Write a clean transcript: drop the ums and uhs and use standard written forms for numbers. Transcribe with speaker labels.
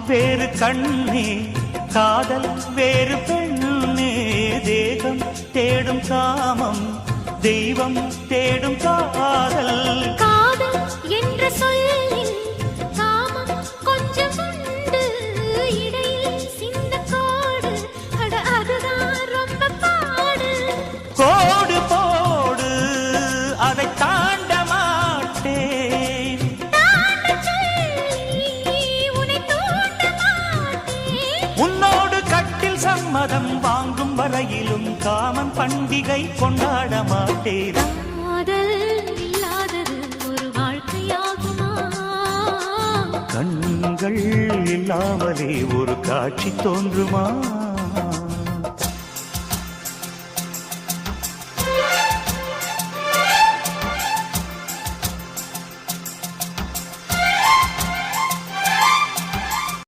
Speaker 1: வேறு கண்ணே, காதல் வேறு பெண்ணே. தேகம் தேடும் காமம், தெய்வம் தேடும் காதல்.
Speaker 2: காதல் என்ற சொல்லில் காமம் கொஞ்சம் உண்டு, இடையில் சின்ன கோடு, அட அதுதான் ரொம்ப பாடு.
Speaker 1: கோடு போடு, அதை தாண்ட மாட்டேன்.
Speaker 2: தாண்டச் சொல்லி உன்னை தூண்ட மாட்டேன்.
Speaker 1: உன்னோடு கட்டில் சம்மதம் வாங்கும் வரையிலும் காமன் பண்டிகை கொண்டாட மாட்டேன்.
Speaker 2: காதல் இல்லாதது ஒரு வாழ்க்கையாகுமா?
Speaker 1: கண்கள் இல்லாமலே ஒரு காட்சி தோன்றுமா?